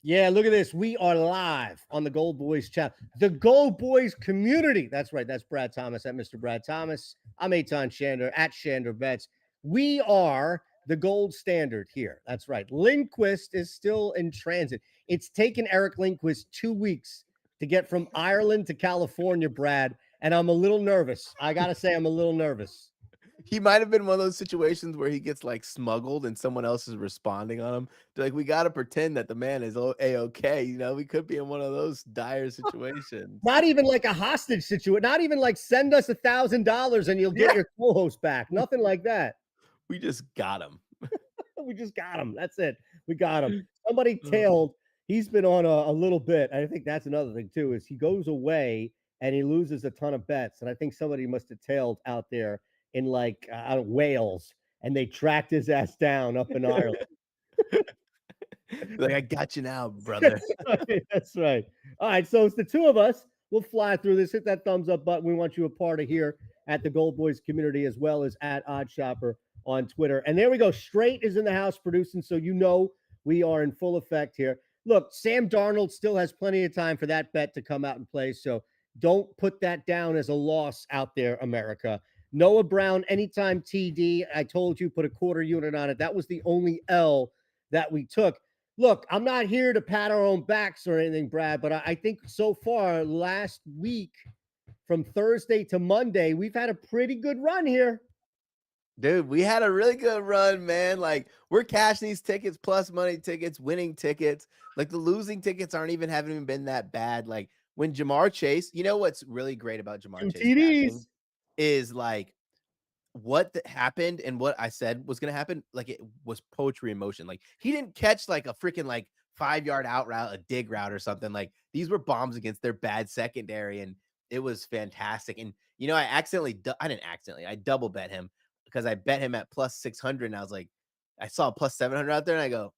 Yeah, look at this. We are live on the Gold Boys channel. The Gold Boys community. That's right. That's Brad Thomas at Mr. Brad Thomas. I'm Eytan Shander at shanderbets. We are the gold standard here. That's right. Lindquist is still in transit. It's taken Eric Lindquist 2 weeks to get from Ireland to California, Brad. And I'm a little nervous. I got to say, I'm a little nervous. He might have been one of those situations where he gets, like, smuggled and someone else is responding on him. They're like, "We gotta pretend that the man is A-okay," we could be in one of those dire situations. Not even like a hostage situation. Not even like send us $1,000 and you'll get Yeah, your co-host back. Nothing like that. we just got him. We just got him. That's it. We got him. Somebody tailed. He's been on a little bit. I think that's another thing too, is he goes away and he loses a ton of bets. And I think somebody must have tailed out there in like Wales, and they tracked his ass down up in Ireland. Like, "I got you now, brother." That's right. That's right. All right. So it's the two of us. We'll fly through this. Hit that thumbs up button. We want you a part of here at the Gold Boys community, as well as at OddsShopper on Twitter. And there we go. Straight is in the house producing. So you know we are in full effect here. Look, Sam Darnold still has plenty of time for that bet to come out and play. So don't put that down as a loss out there, America. Noah Brown, anytime TD. I told you, put a quarter unit on it. That was the only L that we took. Look, I'm not here to pat our own backs or anything, Brad, but I think so far last week from Thursday to Monday, we've had a pretty good run here. Dude, we had a really good run, man. Like, we're cashing these tickets, plus money tickets, winning tickets. Like, the losing tickets haven't even been that bad. Like, when Jamar Chase, what's really great about Jamar Two Chase cashing TDs. is like happened and what I said was gonna happen, like, it was poetry in motion. Like, he didn't catch like a freaking like 5 yard out route, a dig route or something. Like, these were bombs against their bad secondary, and it was fantastic. And I didn't accidentally, I double bet him because I bet him at plus 600, and I was like, I saw plus 700 out there, and I go,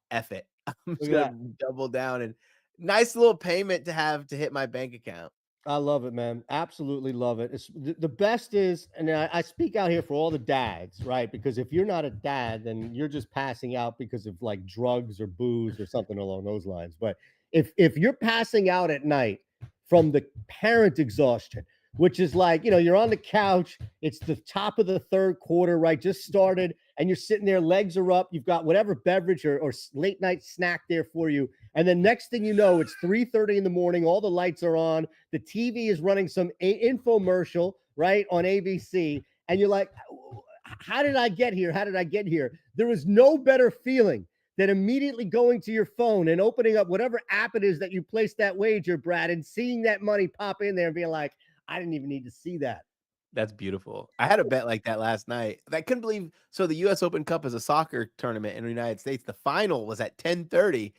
F it. I'm Look just at gonna that. double down, and nice little payment to have to hit my bank account. I love it, man. Absolutely love it. It's the best is, and I speak out here for all the dads, right? Because if you're not a dad, then you're just passing out because of like drugs or booze or something along those lines. But if you're passing out at night from the parent exhaustion, which is like, you're on the couch, it's the top of the third quarter, right? Just started, and you're sitting there, legs are up, you've got whatever beverage or late night snack there for you. And then next thing you know, it's 3:30 in the morning, all the lights are on, the TV is running some infomercial, right, on ABC, and you're like, how did I get here? How did I get here? There is no better feeling than immediately going to your phone and opening up whatever app it is that you placed that wager, Brad, and seeing that money pop in there and being like, I didn't even need to see that. That's beautiful. I had a bet like that last night. I couldn't believe so the US Open Cup is a soccer tournament in the United States. The final was at 10:30.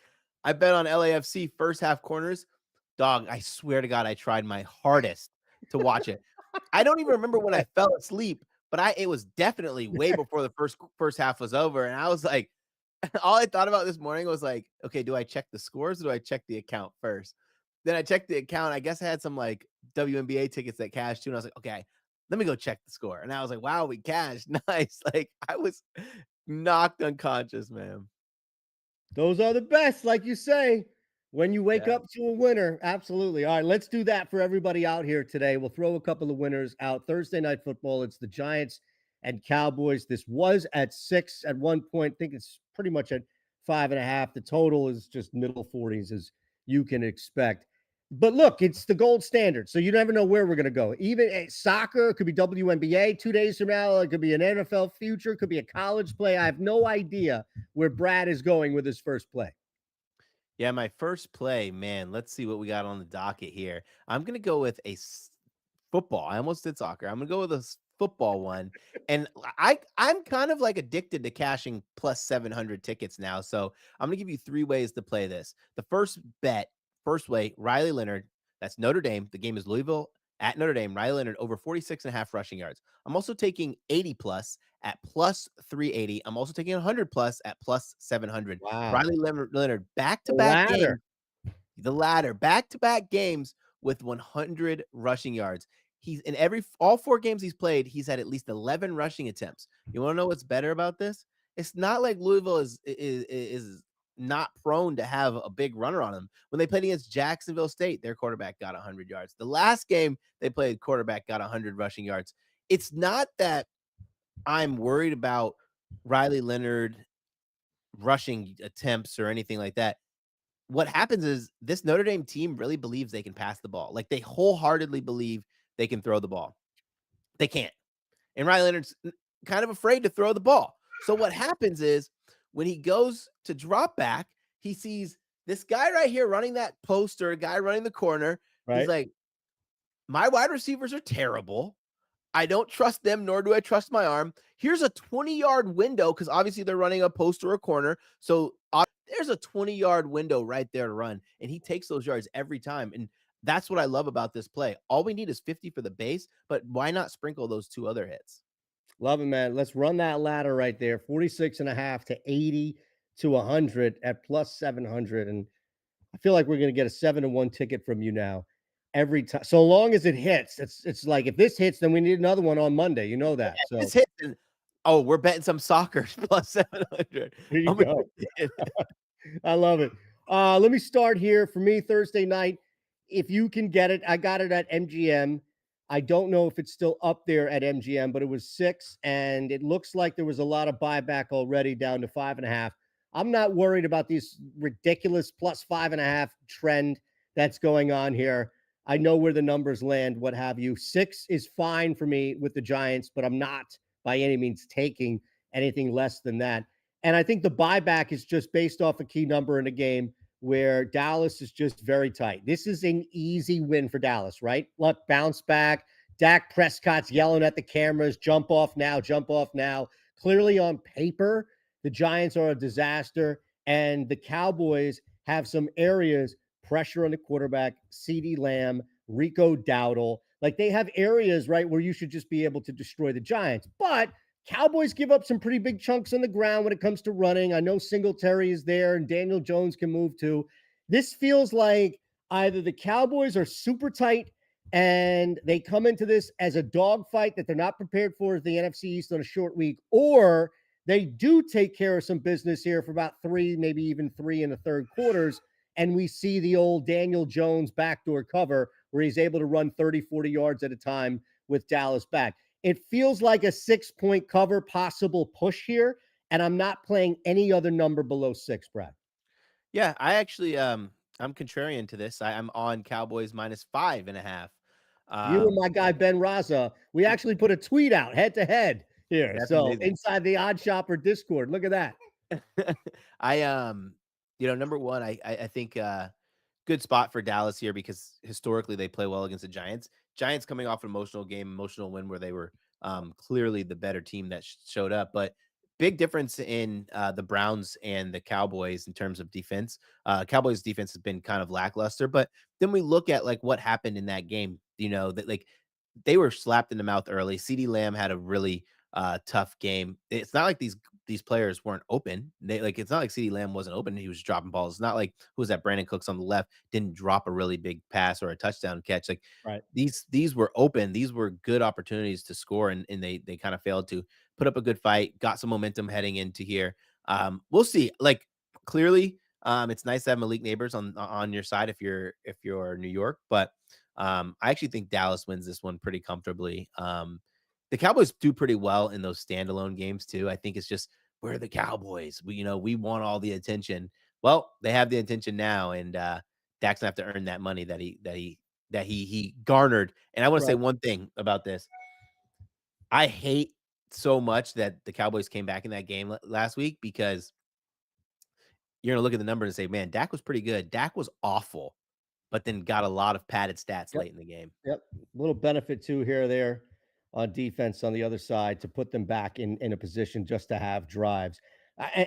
I bet on LAFC first half corners. Dog, I swear to God, I tried my hardest to watch it. I don't even remember when I fell asleep, but it was definitely way before the first half was over. And I was like, all I thought about this morning was like, okay, do I check the scores or do I check the account first? Then I checked the account. I guess I had some like WNBA tickets that cashed too. And I was like, okay, let me go check the score. And I was like, wow, we cashed. Nice. Like, I was knocked unconscious, man. Those are the best, like you say, when you wake Yeah. up to a winner. Absolutely. All right, let's do that for everybody out here today. We'll throw a couple of winners out. Thursday night football, it's the Giants and Cowboys. This was at 6 at one point. I think it's pretty much at 5.5. The total is just middle 40s, as you can expect. But look, it's the gold standard. So you never know where we're going to go. Even soccer, it could be WNBA 2 days from now. It could be an NFL future. It could be a college play. I have no idea where Brad is going with his first play. Yeah, my first play, man. Let's see what we got on the docket here. I'm gonna go with football. I almost did soccer. I'm gonna go with a football one, and I'm kind of like addicted to cashing plus 700 tickets now. So I'm gonna give you 3 ways to play this. The first way, Riley Leonard. That's Notre Dame. The game is Louisville at Notre Dame. Riley Leonard over 46.5 rushing yards. I'm also taking 80 plus at plus 380. I'm also taking 100 plus at plus 700. Wow. Riley Leonard back to The back ladder. game, the latter back to back games with 100 rushing yards. He's in all 4 games he's played, he's had at least 11 rushing attempts. You want to know what's better about this? It's not like Louisville is not prone to have a big runner on them. When they played against Jacksonville State, their quarterback got 100 yards. The last game they played, quarterback got 100 rushing yards. It's not that I'm worried about Riley Leonard rushing attempts or anything like that. What happens is this Notre Dame team really believes they can pass the ball. Like, they wholeheartedly believe they can throw the ball. They can't. And Riley Leonard's kind of afraid to throw the ball. So what happens is when he goes to drop back, he sees this guy right here running that post, or a guy running the corner. He's Right. like, my wide receivers are terrible. I don't trust them, nor do I trust my arm. Here's a 20-yard window, because obviously they're running a post or a corner. So there's a 20-yard window right there to run, and he takes those yards every time. And that's what I love about this play. All we need is 50 for the base, but why not sprinkle those 2 other hits? Love it, man. Let's run that ladder right there. 46.5 to 80 to 100 at plus 700. And I feel like we're going to get a 7-1 ticket from you now every time. So long as it hits, it's like if this hits, then we need another one on Monday. You know that. If this So hits, and oh, we're betting some soccer plus 700. here you I'm gonna go. bet. I love it. Let me start here for me Thursday night. If you can get it, I got it at MGM. I don't know if it's still up there at MGM, but it was 6, and it looks like there was a lot of buyback already down to 5.5. I'm not worried about these ridiculous plus 5.5 trend that's going on here. I know where the numbers land, what have you. 6 is fine for me with the Giants, but I'm not by any means taking anything less than that. And I think the buyback is just based off a key number in a game where Dallas is just very tight. This is an easy win for Dallas, right? Look, bounce back. Dak Prescott's yelling at the cameras, jump off now, jump off now. Clearly on paper, the Giants are a disaster, and the Cowboys have some areas, pressure on the quarterback, CeeDee Lamb, Rico Dowdle. Like, they have areas, right, where you should just be able to destroy the Giants. But Cowboys give up some pretty big chunks on the ground when it comes to running. I know Singletary is there and Daniel Jones can move too. This feels like either the Cowboys are super tight and they come into this as a dogfight that they're not prepared for as the NFC East on a short week, or they do take care of some business here for about 3, maybe even 3 in the third quarters. And we see the old Daniel Jones backdoor cover where he's able to run 30, 40 yards at a time with Dallas back. It feels like a 6-point cover, possible push here, and I'm not playing any other number below 6, Brad. Yeah, I actually I'm contrarian to this. I'm on Cowboys minus 5.5. You and Um my guy Ben Raza, we actually put a tweet out head to head here. that's So amazing. inside the OddsShopper Discord, look at that. I number one, I think good spot for Dallas here, because historically they play well against the Giants. Giants coming off an emotional game, emotional win where they were clearly the better team that showed up, but big difference in the Browns and the Cowboys in terms of defense. Cowboys defense has been kind of lackluster, but then we look at like what happened in that game. That like they were slapped in the mouth early. CeeDee Lamb had a really tough game. It's not like these players weren't open. It's not like CeeDee Lamb wasn't open. He was dropping balls. It's not like who was that Brandon Cooks on the left didn't drop a really big pass or a touchdown catch. Like Right. these were open. These were good opportunities to score, and they kind of failed to put up a good fight. Got some momentum heading into here. We'll see. Like clearly, it's nice to have Malik Neighbors on your side if you're New York, but I actually think Dallas wins this one pretty comfortably. The Cowboys do pretty well in those standalone games too. I think it's just we're the Cowboys. We want all the attention. Well, they have the attention now, and Dak's gonna have to earn that money that he garnered. And I want to say Right. one thing about this. I hate so much that the Cowboys came back in that game last week, because you're gonna look at the numbers and say, man, Dak was pretty good. Dak was awful, but then got a lot of padded stats Yep. late in the game. Yep. Little benefit too here or there on defense on the other side to put them back in a position just to have drives.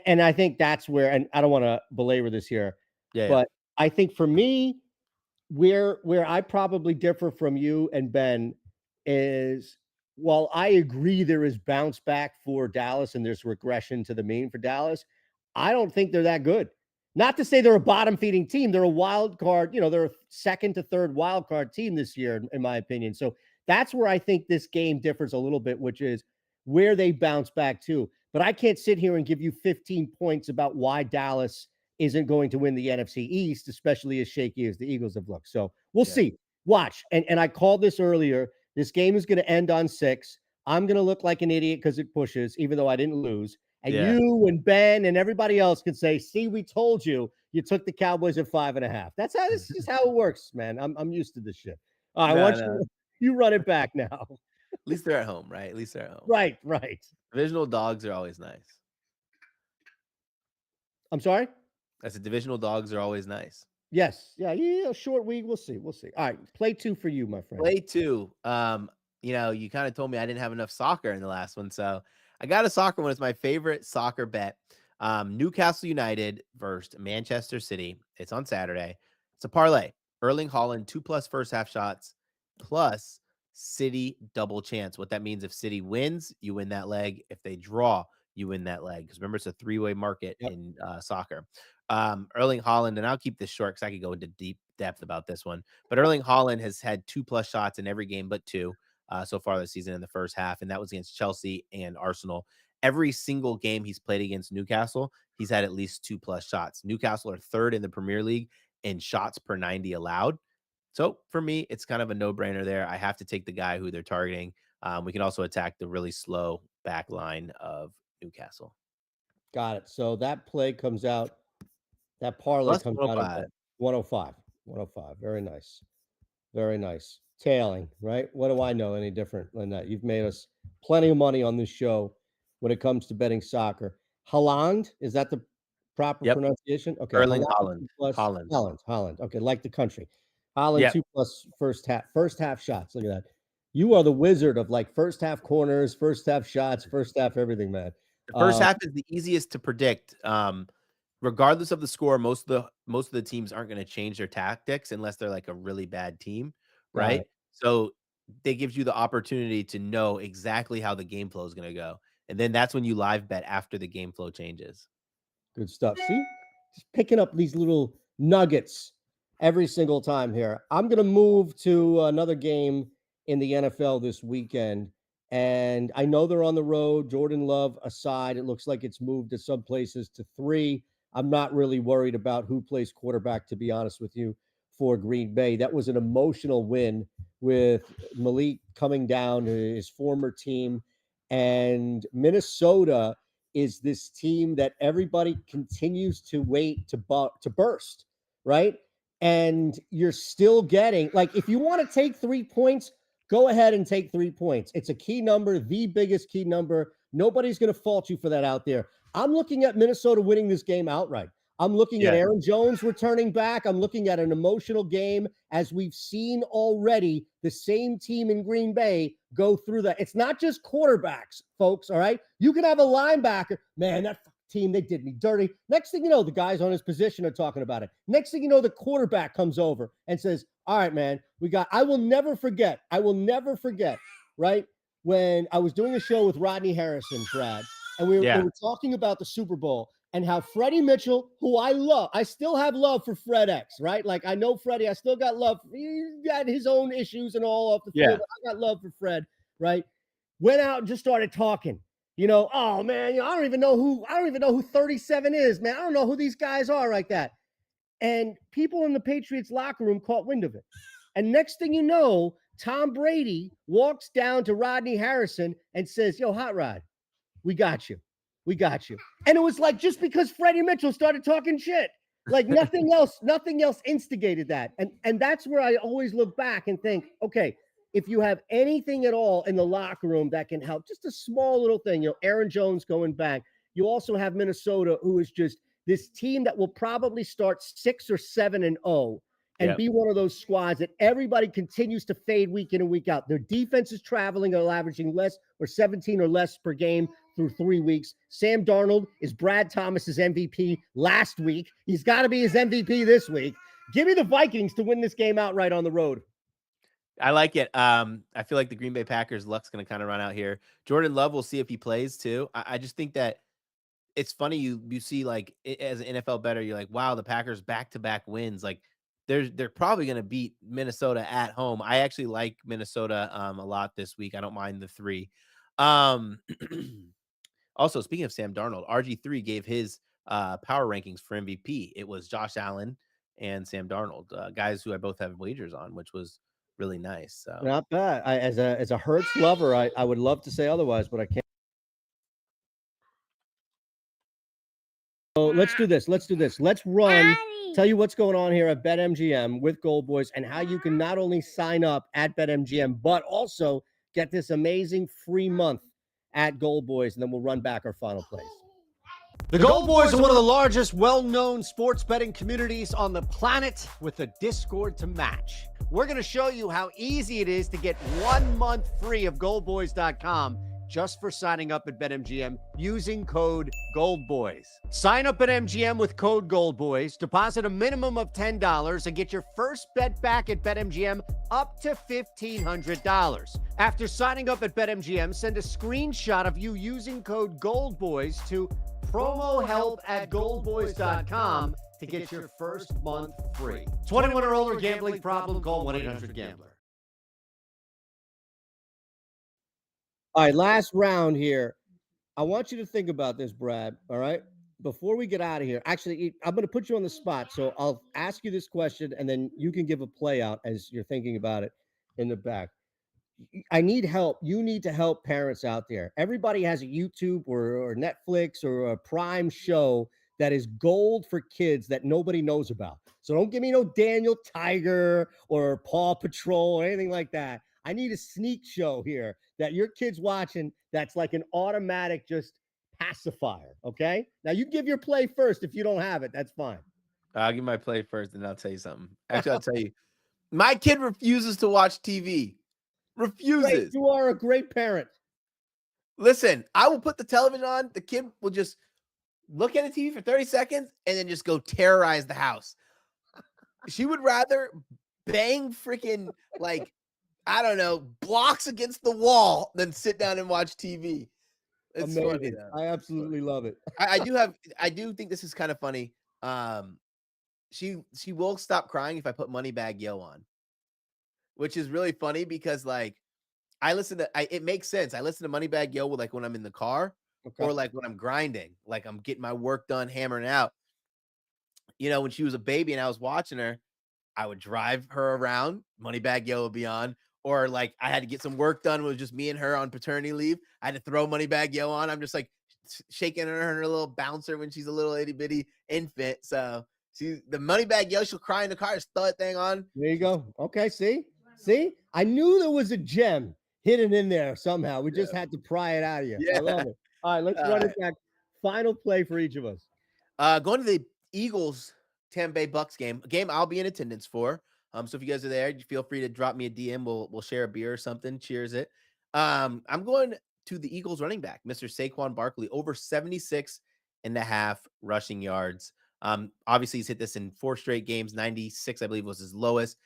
And I think that's where, and I don't want to belabor this here, Yeah, yeah. but I think for me, where I probably differ from you and Ben is, while I agree there is bounce back for Dallas and there's regression to the mean for Dallas, I don't think they're that good. Not to say they're a bottom feeding team. They're a wild card, they're a second to third wild card team this year, in my opinion. So that's where I think this game differs a little bit, which is where they bounce back to. But I can't sit here and give you 15 points about why Dallas isn't going to win the NFC East, especially as shaky as the Eagles have looked. So we'll Yeah. see. Watch. And I called this earlier. This game is going to end on 6. I'm going to look like an idiot because it pushes, even though I didn't lose. And Yeah. you and Ben and everybody else can say, see, we told you you took the Cowboys at 5.5. That's how this is how it works, man. I'm used to this shit. All right, I want No. you run it back now. At least they're at home, right? At least they're at home. Right, right. Divisional dogs are always nice. I'm sorry? I said divisional dogs are always nice. Yes. Yeah, short week. We'll see. We'll see. All right, play 2 for you, my friend. Play 2. You kind of told me I didn't have enough soccer in the last one, so I got a soccer one. It's my favorite soccer bet. Newcastle United versus Manchester City. It's on Saturday. It's a parlay. Erling Haaland 2+ first half shots plus City double chance. What that means, if City wins, you win that leg. If they draw, you win that leg. Because remember, it's a 3-way market Yep. in soccer. Erling Haaland, and I'll keep this short because I could go into deep depth about this one. But Erling Haaland has had 2+ shots in every game but 2 so far this season in the first half, and that was against Chelsea and Arsenal. Every single game he's played against Newcastle, he's had at least 2+ shots. Newcastle are 3rd in the Premier League in shots per 90 allowed. So for me, it's kind of a no-brainer there. I have to take the guy who they're targeting. We can also attack the really slow back line of Newcastle. Got it. So that play comes out, that parlay Plus comes out at 105. 105. 105. Very nice. Very nice. Tailing, right? What do I know any different than that? You've made us plenty of money on this show when it comes to betting soccer. Holland, is that the proper Yep. pronunciation? Okay, Erling Holland Haaland. 2 plus Holland. Holland. Okay, like the country. Holland Yep. 2 plus first half shots. Look at that. You are the wizard of like first half corners, first half shots, first half everything, man. The first half is the easiest to predict. Regardless of the score, most of the teams aren't going to change their tactics unless they're like a really bad team, Got right? it. So they gives you the opportunity to know exactly how the game flow is going to go, and then that's when you live bet after the game flow changes. Good stuff. See, just picking up these little nuggets every single time here. I'm going to move to another game in the NFL this weekend. And I know they're on the road. Jordan Love aside, it looks like it's moved to some places to 3. I'm not really worried about who plays quarterback, to be honest with you, for Green Bay. That was an emotional win with Malik coming down to his former team. And Minnesota is this team that everybody continues to wait to burst, right? And you're still getting, like, if you want to take 3 points, go ahead and take 3 points. It's a key number, the biggest key number. Nobody's going to fault you for that out there. I'm looking at Minnesota winning this game outright. I'm looking at Yeah. Aaron Jones returning back. I'm looking at an emotional game, as we've seen already the same team in Green Bay go through that. It's not just quarterbacks, folks, all right? You can have a linebacker. Man, that team, they did me dirty. Next thing you know, the guys on his position are talking about it. Next thing you know, the quarterback comes over and says, all right, man, I will never forget, right? When I was doing a show with Rodney Harrison, Brad, and they were talking about the Super Bowl and how Freddie Mitchell, who I love, I still have love for Fred X, right? Like, I know Freddie, I still got love. He got his own issues and all off the field. I got love for Fred, right? Went out and just started talking. Oh man, I don't even know who 37 is, man. I don't know who these guys are like that. And people in the Patriots locker room caught wind of it. And next thing you know, Tom Brady walks down to Rodney Harrison and says, yo, Hot Rod, we got you. And it was like, just because Freddie Mitchell started talking shit, like nothing else instigated that. And that's where I always look back and think, okay, if you have anything at all in the locker room that can help, just a small little thing, Aaron Jones going back. You also have Minnesota, who is just this team that will probably start 6 or 7-0 and be one of those squads that everybody continues to fade week in and week out. Their defense is traveling, are averaging less or 17 or less per game through 3 weeks. Sam Darnold is Brad Thomas's MVP last week. He's got to be his MVP this week. Give me the Vikings to win this game outright on the road. I like it. I feel like the Green Bay Packers luck's going to kind of run out here. Jordan Love, we'll see if he plays too. I just think that it's funny you see, like, as an NFL bettor, you're like, wow, the Packers back-to-back wins. Like, they're probably going to beat Minnesota at home. I actually like Minnesota a lot this week. I don't mind the 3. Also, speaking of Sam Darnold, RG3 gave his power rankings for MVP. It was Josh Allen and Sam Darnold, guys who I both have wagers on, which was really nice. So Not bad. As a Hertz lover, I would love to say otherwise, but I can't. So let's do this. Let's do this. Let's run. Tell you what's going on here at BetMGM with GoldBoys and how you can not only sign up at BetMGM, but also get this amazing free month at GoldBoys, and then we'll run back our final plays. The GoldBoys are one of the largest, well-known sports betting communities on the planet with a Discord to match. We're going to show you how easy it is to get 1 month free of GoldBoys.com just for signing up at BetMGM using code GoldBoys. Sign up at MGM with code GoldBoys, deposit a minimum of $10, and get your first bet back at BetMGM up to $1,500. After signing up at BetMGM, send a screenshot of you using code GoldBoys to promohelp@goldboys.com to get your first month free. 21 or older, gambling problem, call 1-800-GAMBLER. All right, last round here. I want you to think about this, Brad, all right? Before we get out of here, actually, I'm going to put you on the spot. So I'll ask you this question, and then you can give a play out as you're thinking about it in the back. I need help. You need to help parents out there. Everybody has a YouTube or Netflix or a Prime show that is gold for kids that nobody knows about. So don't give me no Daniel Tiger or Paw Patrol or anything like that. I need a sneak show here that your kid's watching that's like an automatic just pacifier. Okay. Now you give your play first. If you don't have it, that's fine. I'll give my play first, and I'll tell you something. Actually, I'll tell you, my kid refuses to watch TV. Refuses. Great. You are a great parent. Listen, I will put the television on. The kid will just look at the TV for 30 seconds and then just go terrorize the house. She would rather bang freaking, like, I don't know, blocks against the wall than sit down and watch TV. It's amazing. Funny, I absolutely love it. I do think this is kind of funny. She will stop crying if I put Moneybag Yo on, which is really funny because, like, it makes sense. I listen to Moneybag Yo like when I'm in the car or like when I'm grinding, like I'm getting my work done, hammering out. You know, when she was a baby and I was watching her, I would drive her around, Moneybag Yo would be on, or like I had to get some work done with just me and her on paternity leave. I had to throw Moneybag Yo on. I'm just like shaking her and her little bouncer when she's a little itty bitty infant. So the Moneybag Yo, she'll cry in the car, just throw that thing on. There you go. Okay, see? I knew there was a gem hidden in there somehow. We just had to pry it out of you. Yeah. I love it. All right, let's run it back. Final play for each of us. Going to the Eagles Tampa Bay Bucks game, a game I'll be in attendance for. So if you guys are there, feel free to drop me a DM. We'll share a beer or something. Cheers it. I'm going to the Eagles running back, Mr. Saquon Barkley, over 76.5 rushing yards. Obviously he's hit this in 4 straight games. 96, I believe, was his lowest.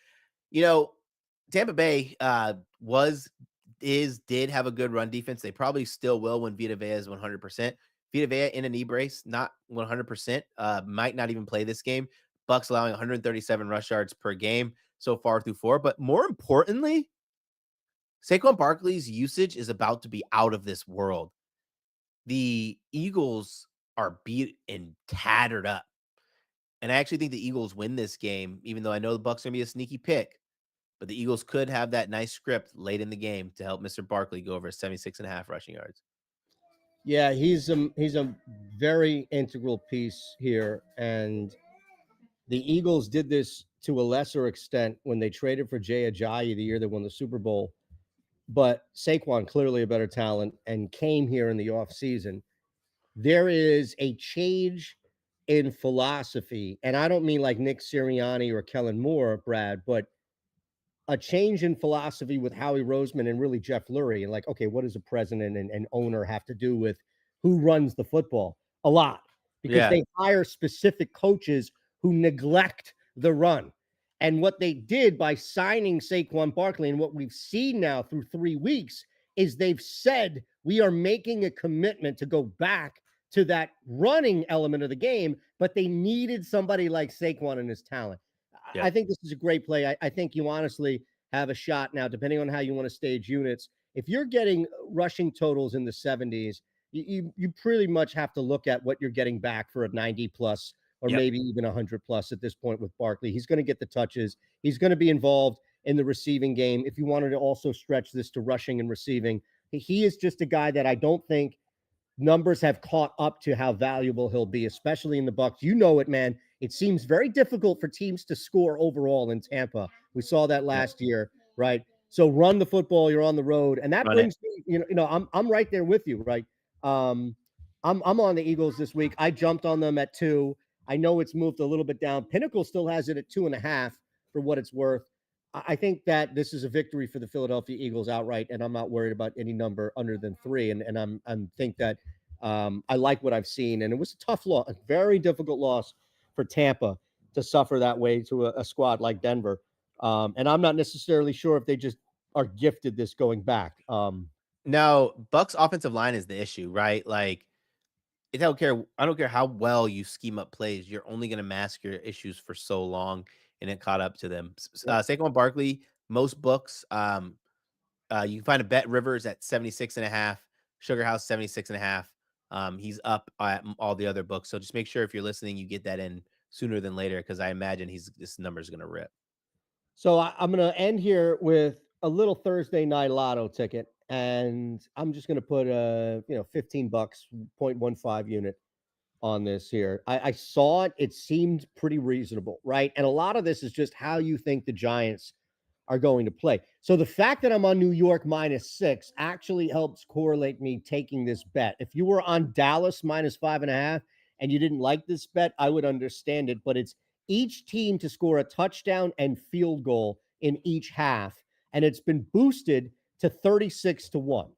You know, Tampa Bay did have a good run defense. They probably still will when Vita Vea is 100%. Vita Vea in a knee brace, not 100%, might not even play this game. Bucks allowing 137 rush yards per game so far through 4. But more importantly, Saquon Barkley's usage is about to be out of this world. The Eagles are beat and tattered up. And I actually think the Eagles win this game, even though I know the Bucks are going to be a sneaky pick. But the Eagles could have that nice script late in the game to help Mr. Barkley go over 76.5 rushing yards. Yeah, he's a very integral piece here. And the Eagles did this to a lesser extent when they traded for Jay Ajayi the year they won the Super Bowl. But Saquon, clearly a better talent, and came here in the offseason. There is a change in philosophy. And I don't mean like Nick Sirianni or Kellen Moore, Brad, but a change in philosophy with Howie Roseman and really Jeff Lurie. And like, okay, what does a president and owner have to do with who runs the football? A lot, because they hire specific coaches who neglect the run. And what they did by signing Saquon Barkley, and what we've seen now through 3 weeks, is they've said we are making a commitment to go back to that running element of the game, but they needed somebody like Saquon and his talent. Yeah. I think this is a great play. I think you honestly have a shot now, depending on how you want to stage units. If you're getting rushing totals in the 70s, You pretty much have to look at what you're getting back for a 90 plus or Yep. maybe even 100 plus at this point with Barkley. He's going to get the touches. He's going to be involved in the receiving game. If you wanted to also stretch this to rushing and receiving, he is just a guy that I don't think numbers have caught up to how valuable he'll be, especially in the Bucks. You know it, man. It seems very difficult for teams to score overall in Tampa. We saw that Yep. last year, right? So run the football. You're on the road, and that Run it. brings me. I'm right there with you, right? Um, I'm on the Eagles this week. I jumped on them at 2. I know it's moved a little bit down. Pinnacle still has it at 2.5 for what it's worth. I think that this is a victory for the Philadelphia Eagles outright, and I'm not worried about any number under than 3. And I'm think that I like what I've seen, and it was a tough loss, a very difficult loss for Tampa to suffer that way to a squad like Denver. And I'm not necessarily sure if they just are gifted this going back. Now, Bucks offensive line is the issue, right? Like, I don't care how well you scheme up plays, you're only gonna mask your issues for so long, and it caught up to them. Yep. Saquon Barkley, most books, you can find a Bet Rivers at 76.5, Sugar House 76.5. He's up at all the other books, so just make sure if you're listening, you get that in sooner than later because I imagine this number's gonna rip. So I'm going to end here with a little Thursday night lotto ticket, and I'm just going to put a $15 0.15 unit on this here. I saw it. It seemed pretty reasonable, right? And a lot of this is just how you think the Giants are going to play. So the fact that I'm on New York -6 actually helps correlate me taking this bet. If you were on Dallas -5.5 and you didn't like this bet, I would understand it. But it's each team to score a touchdown and field goal in each half, and it's been boosted to 36-1.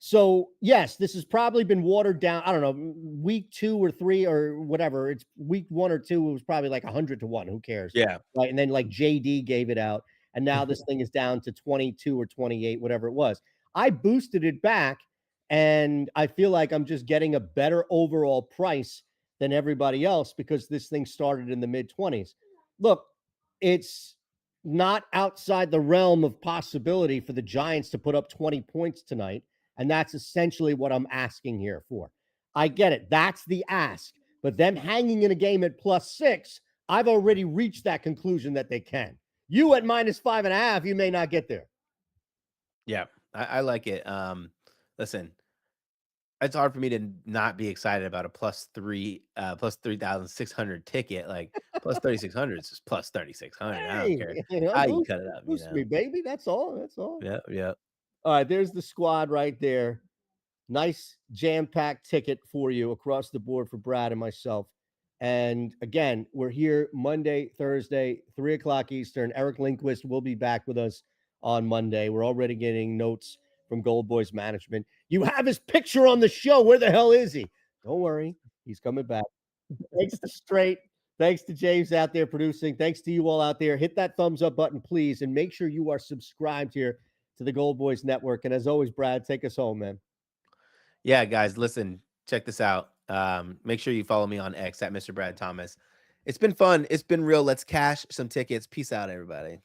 So, yes, this has probably been watered down. I don't know, week 2 or 3 or whatever. It's week 1 or 2, it was probably like 100-1. Who cares? Yeah. Right. And then like JD gave it out. And now this thing is down to 22 or 28, whatever it was. I boosted it back, and I feel like I'm just getting a better overall price than everybody else because this thing started in the mid 20s. Look, it's not outside the realm of possibility for the Giants to put up 20 points tonight. And that's essentially what I'm asking here for. I get it. That's the ask. But them hanging in a game at +6, I've already reached that conclusion that they can. You at -5.5, you may not get there. Yeah, I like it. Listen, it's hard for me to not be excited about a plus 3,600 ticket. Like plus 3,600 is just plus 3,600. I don't Hey, care how you cut it up. boost me, baby. That's all. That's all. Yeah, yeah. All right, there's the squad right there. Nice jam-packed ticket for you across the board for Brad and myself. And again, we're here Monday, Thursday, 3 o'clock Eastern. Eric Lindquist will be back with us on Monday. We're already getting notes from GoldBoys management. You have his picture on the show. Where the hell is he? Don't worry, he's coming back. Thanks to Straight. Thanks to James out there producing. Thanks to you all out there. Hit that thumbs up button, please, and make sure you are subscribed here to the GoldBoys Network. And as always, Brad, take us home, man. Yeah, guys, listen, check this out. Make sure you follow me on X at Mr. Brad Thomas. It's been fun. It's been real. Let's cash some tickets. Peace out, everybody.